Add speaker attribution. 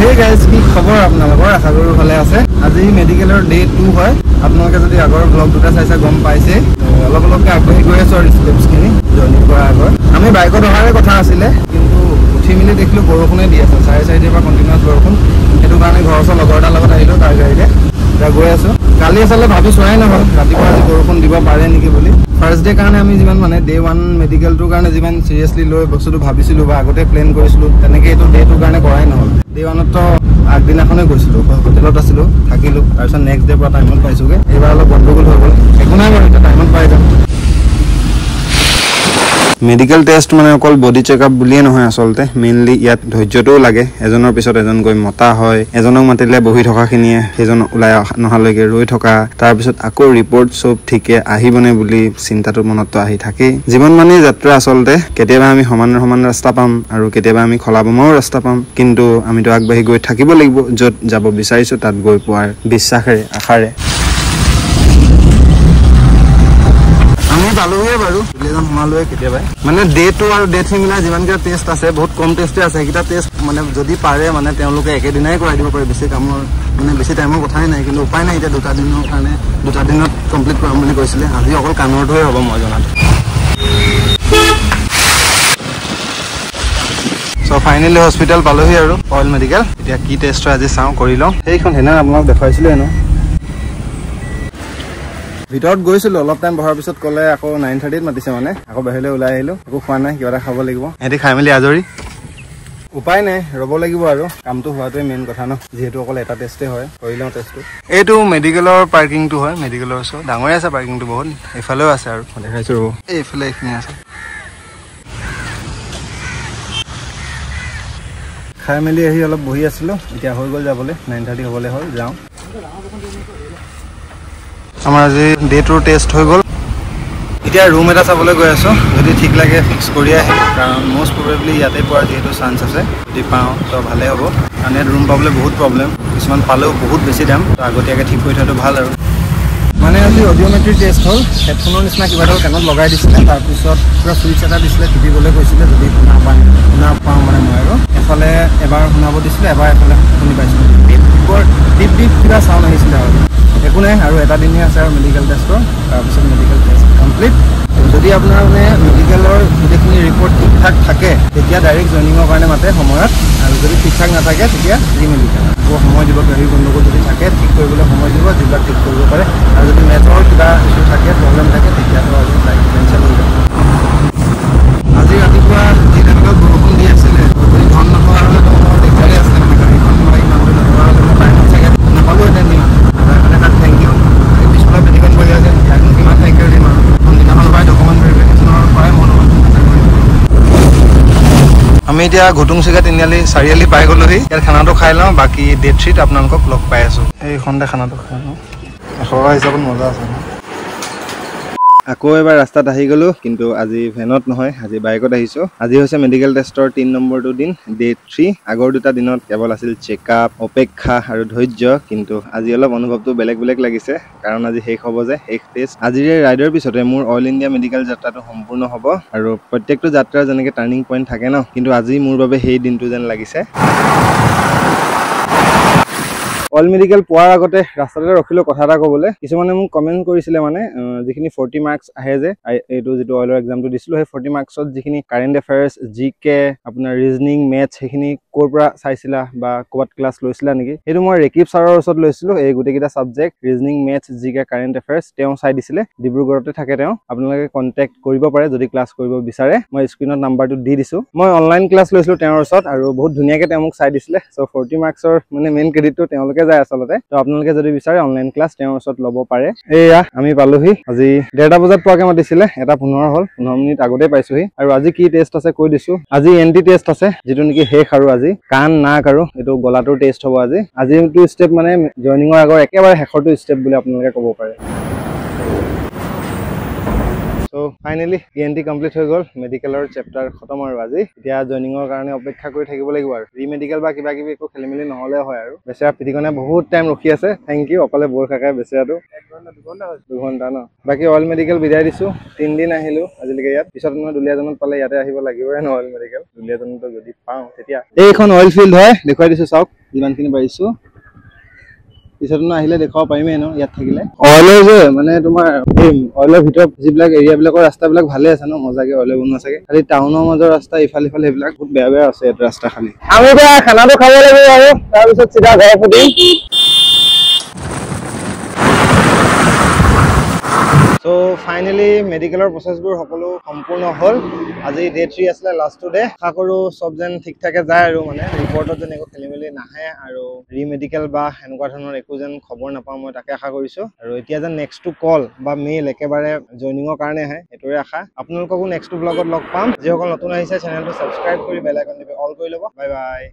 Speaker 1: Hey guys, কি খবৰ আপোনালোকৰ? আশা কৰো ভালে আছে। আজি মেডিকেলৰ ডে 2 হয়। আপোনালোকে যদি আগৰ ব্লগ দুটা চাইছে গম পাইছে। অলপ অলপকৈ আগবাঢ়ি গৈ আছো আৰু ষ্টেপছখিনি জৰ্নি কৰাৰ আগত। আমি বাইকত অহাৰে কথা আছিলে, কিন্তু উঠি মিলি দেখিলো বৰষুণে দি আছে। 4:30 পৰা কণ্টিনিউৱাছ বৰষুণ। সেইটো কাৰণে ঘৰৰ ওচৰৰ লগৰ এটাৰ লগত আহিলো তাৰ গাড়ীতে। এতিয়া গৈ আছো। কালি আচলতে ভাবি চোৱাই নহ'ল ৰাতিপুৱা আজি বৰষুণ দিব পাৰে নেকি বুলি। ফাৰ্ষ্ট ডে কাৰণে আমি যিমান মানে ডে 1 মেডিকেলটোৰ কাৰণে যিমান চিৰিয়াছলি লৈ বস্তুটো ভাবিছিলোঁ বা আগতে প্লেন কৰিছিলোঁ তেনেকৈ এইটো ডে 2 কাৰণে কৰাই নহ'ল। ডে 1তো আগদিনাখনে গৈছিলোঁ, হোটেলত আছিলোঁ, থাকিলোঁ। তাৰপিছত নেক্সট ডে পৰা টাইমত পাইছোঁগৈ। এইবাৰ অলপ গণ্ডগোল হৈ গ'ল। একো নাই বাৰু, এতিয়া টাইমত পাই যাম। মেডিকেল টেষ্ট মানে অকল বডি চেকআপ বুলিয়ে নহয় আচলতে, মেইনলি ইয়াত ধৈৰ্যটোও লাগে। এজনৰ পিছত এজন গৈ মতা হয়, এজনক মাতিলে বহি থকাখিনিয়ে সেইজন ওলাই নহালৈকে ৰৈ থকা, তাৰপিছত আকৌ ৰিপৰ্ট চব ঠিকে আহিবনে বুলি চিন্তাটো মনততো আহি থাকেই। জীৱন মানে যাত্ৰা আচলতে, কেতিয়াবা আমি সমান ৰাস্তা পাম আৰু কেতিয়াবা আমি খলা বমাও ৰাস্তা পাম, কিন্তু আমিতো আগবাঢ়ি গৈ থাকিব লাগিব। য'ত যাব বিচাৰিছোঁ তাত গৈ পোৱাৰ বিশ্বাসেৰে আশাৰে। আমি পালোৱে বাৰু, সোমালোৱে কেতিয়াবা। মানে ডে 2 আৰু ডে 3 মিলাই যিমানকেইটা টেষ্ট আছে বহুত কম টেষ্টে আছে। সেইকেইটা টেষ্ট মানে যদি পাৰে মানে তেওঁলোকে একেদিনাই কৰাই দিব পাৰে। বেছি কামৰ মানে বেছি টাইমৰ কথাই নাই, কিন্তু উপায় নাই। এতিয়া 2টা দিনৰ কাৰণে 2টা দিনত কমপ্লিট কৰাম বুলি কৈছিলে। আজি অকল কাণৰটোহে হ'ব মই জনাত। চ' ফাইনেলি হস্পিটেল পালোহি আৰু অইল মেডিকেল। এতিয়া কি টেষ্ট হয় আজি চাওঁ, কৰি লওঁ। সেইখন সেইদিনা আপোনাক দেখুৱাইছিলোঁ হেনো। ভিতৰত গৈছিলোঁ, অলপ টাইম বহাৰ পিছত ক'লে আকৌ 9:30ত মাতিছে মানে। আকৌ বাহিৰলৈ ওলাই আহিলোঁ, একো খোৱা নাই, কিবা এটা খাব লাগিব। সিহঁতি খাই মেলি আজৰি। উপায় নাই, ৰ'ব লাগিব আৰু। কামটো হোৱাটোৱে মেইন কথা ন, যিহেতু অকল এটা টেষ্টে হয়। কৰি লওঁ টেষ্টটো। এইটো মেডিকেলৰ পাৰ্কিংটো হয়, মেডিকেলৰ ওচৰত। ডাঙৰে আছে পাৰ্কিংটো বহুত। এইফালেও আছে আৰু দেখাইছোঁ ৰ'ব, এইফালে এইখিনি আছে। খাই মেলি আহি অলপ বহি আছিলোঁ, এতিয়া হৈ গ'ল যাবলৈ। 9:30 হ'বলৈ হ'ল, যাওঁ। আমাৰ আজি ডে 2 টেষ্ট হৈ গ'ল। এতিয়া ৰুম এটা চাবলৈ গৈ আছোঁ, যদি ঠিক লাগে ফিক্স কৰি আহিম। কাৰণ মষ্ট প্ৰবেবলি ইয়াতে পোৱাৰ যিহেতু চান্স আছে, যদি পাওঁ তো ভালেই হ'ব। কাৰণ ইয়াত ৰুম পাবলৈ বহুত প্ৰব্লেম, কিছুমান পালেও বহুত বেছি দাম। তো আগতীয়াকৈ ঠিক কৰি থোৱাটো ভাল আৰু। মানে আজি অডিঅ'মেট্ৰিক টেষ্ট হ'ল। হেডফোনৰ নিচিনা কিবা এটা কাণত লগাই দিছিলে, তাৰপিছত পুৰা চুইচ এটা দিছিলে, টিপিবলৈ কৈছিলে যদি শুনা পাওঁ মানে মই আৰু। এফালে এবাৰ শুনাব দিছিলে, এবাৰ এফালে শুনি পাইছিলোঁ। ডিপ কিবা চাউণ্ড আহিছিলে আৰু। একো নাই, আৰু এটা দিনহে আছে আৰু মেডিকেল টেষ্টৰ। তাৰপিছত মেডিকেল টেষ্ট কমপ্লিট। যদি আপোনাৰ মানে মেডিকেলৰ গোটেইখিনি ৰিপৰ্ট ঠিক ঠাক থাকে তেতিয়া ডাইৰেক্ট জইনিঙৰ কাৰণে মাতে সময়ত, আৰু যদি ঠিক ঠাক নাথাকে তেতিয়া মেডিকেল আকৌ সময় দিব। গাড়ী গণ্ডগোল যদি থাকে ঠিক কৰিবলৈ সময় দিব, যিবিলাক ঠিক কৰিব পাৰে। আৰু যদি মেজৰ কিবা ইছ্যু থাকে, প্ৰব্লেম থাকে, তেতিয়াতো আৰু ডাইৰেক্ট কেঞ্চেল হৈ যাব। আজি ৰাতিপুৱা যি টাইমত বৰষুণ দি আছিলে, যদি ঘন নথকা হ'লেতো মোৰ দিগদাৰী আছিলে মানে। গাড়ীখন মই ইমানটো নথকা হ'লে মই টাইমত চাগে নাপালোঁহেঁতেন ইমান। তাৰ কাৰণে তাক থেংক ইউ। পিছফালে মেডিকেল কৰি আছে, তাইকনো কিমান থেংক ইউ দিম আৰু। কোনদিনাখনৰ পৰাই ডকুমেণ্ট ভেৰিফিকেশ্যনৰ পৰাই মন হ'ল। আমি এতিয়া ঘুটুংচিগা চাৰিআলি পাই গ'লোহি। ইয়াত খানাটো খাই লওঁ, বাকী ডে 3ত আপোনালোকক লগ পাই আছোঁ। এইখনতে খানাটো খাই লওঁ। 100 টকা হিচাপত মজা আছে ন। আকৌ এবাৰ ৰাস্তাত আহি গ'লোঁ, কিন্তু আজি ভেনত নহয়, আজি বাইকত আহিছোঁ। আজি হৈছে মেডিকেল টেষ্টৰ 3 নম্বৰটো দিন, ডে 3। আগৰ 2টা দিনত কেৱল আছিল চেকআপ, অপেক্ষা আৰু ধৈৰ্য, কিন্তু আজি অলপ অনুভৱটো বেলেগ লাগিছে। কাৰণ আজি শেষ হ'ব যে, শেষ টেষ্ট। আজিৰে ৰাইডৰ পিছতে মোৰ অল ইণ্ডিয়া মেডিকেল যাত্ৰাটো সম্পূৰ্ণ হ'ব। আৰু প্ৰত্যেকটো যাত্ৰাৰ যেনেকৈ টাৰ্ণিং পইণ্ট থাকে ন, কিন্তু আজি মোৰ বাবে সেই দিনটো যেন লাগিছে। অইল মেডিকেল পোৱাৰ আগতে ৰাস্তাতে ৰখিলোঁ কথা এটা ক'বলৈ। কিছুমানে মোক কমেণ্ট কৰিছিলে মানে, যিখিনি 40 মাৰ্কছ আহে যে, এইটো যিটো অইলৰ এক্সামটো দিছিলোঁ, সেই 40 মাৰ্কছত যিখিনি কাৰেণ্ট এফেয়াৰ্ছ, GK, আপোনাৰ ৰিজনিং, মেথছ, সেইখিনি ক'ৰ পৰা চাইছিলা বা ক'ৰবাত ক্লাছ লৈছিলা নেকি? সেইটো মই ৰেকিব ছাৰৰ ওচৰত লৈছিলোঁ। এই গোটেইকেইটা subject, reasoning, maths, GK, current affairs তেওঁ চাই দিছিলে। ডিব্ৰুগড়তে থাকে তেওঁ। আপোনালোকে কণ্টেক্ট কৰিব পাৰে যদি ক্লাছ কৰিব বিচাৰে। মই স্ক্ৰীণত নাম্বাৰটো দি দিছোঁ। মই অনলাইন ক্লাছ লৈছিলোঁ তেওঁৰ ওচৰত, আৰু বহুত ধুনীয়াকৈ তেওঁ মোক চাই দিছিলে। চ' 40 মাৰ্কছৰ মানে মেইন ক্ৰেডিটটো তেওঁলোকে যায় আচলতে। তো আপোনালোকে যদি বিচাৰে অনলাইন ক্লাছ তেওঁৰ ওচৰত ল'ব পাৰে। এয়া আমি পালোহি। আজি 1:30 বজাত পোৱাকে মাতিছিলে, 1:15 হ'ল, 15 মিনিট আগতে পাইছোহি। আৰু আজি কি টেষ্ট আছে কৈ দিছোঁ। আজি এন্টি টেষ্ট আছে, যিটো নেকি শেষ আৰু আজি। কাণ, নাক আৰু এইটো গলাটোৰ টেষ্ট হ'ব আজি। আজিটো ষ্টেপ মানে জইনিঙৰ আগৰ একেবাৰে শেষৰটো ষ্টেপ বুলি আপোনালোকে ক'ব পাৰে। So finally ENT complete হৈ গ'ল, মেডিকেলৰ চেপ্টাৰ খতম আৰু আজি। এতিয়া জয়নিঙৰ কাৰণে অপেক্ষা কৰি থাকিব লাগিব আৰু ৰিমেডিকেল বা কিবা কিবি একো খেলিমেলি নহ'লে হয় আৰু। বেচেৰা পিটিকনে বহুত টাইম ৰখি আছে, থেংক ইউ অকলে বৰ খাকাই বেচেৰাটো 1 ঘণ্টা ন। বাকী অইল মেডিকেল বিদায় দিছো, 3 দিন আহিলো আজিলৈকে ইয়াত। পিছত মই দুলীয়াজনত পালে ইয়াতে আহিব লাগিবই ন অইল মেডিকেল, দুলীয়াজনতো যদি পাওঁ তেতিয়া। এইখন অইল ফিল্ড হয়, দেখুৱাই দিছো চাওক যিমানখিনি পাৰিছো। পিছত আহিলে দেখুৱাব পাৰিমেই ন ইয়াত থাকিলে। অইলৰ যে মানে তোমাৰ এই অইলৰ ভিতৰত যিবিলাক এৰিয়াবিলাকৰ ৰাস্তাবিলাক ভালে আছে ন, মজাকে অইলে বনোৱা চাগে। খালি টাউনৰ মাজৰ ৰাস্তা ইফাল সিফাল সেইবিলাক বহুত বেয়া বেয়া আছে ইয়াত ৰাস্তা খালি। আমি এতিয়া খানাটো খাব লাগিব আৰু তাৰপিছত চিধা ঘৰ ফুটিম। So finally মেডিকেলৰ প্ৰচেছবোৰ সকলো সম্পূৰ্ণ হ'ল। আজি ডে 3 আছিলে, লাষ্ট ডে। আশা কৰো চব যেন ঠিক ঠাকে যায় আৰু মানে ৰিপৰ্টত যেন একো খেলিমেলি নাহে আৰু ৰিমেডিকেল বা এনেকুৱা ধৰণৰ একো যেন খবৰ নাপাওঁ মই তাকে আশা কৰিছো। আৰু এতিয়া যেন নেক্সটটো কল বা মেইল একেবাৰে জয়নিঙৰ কাৰণে আহে সেইটোৰে আশা। আপোনালোককো নেক্সটটো ব্লগত লগ পাম। যিসকল নতুন আহিছে চেনেলটো ছাবস্ক্ৰাইব কৰি বেল আইকন টিপি অল কৰি ল'ব। Bye bye.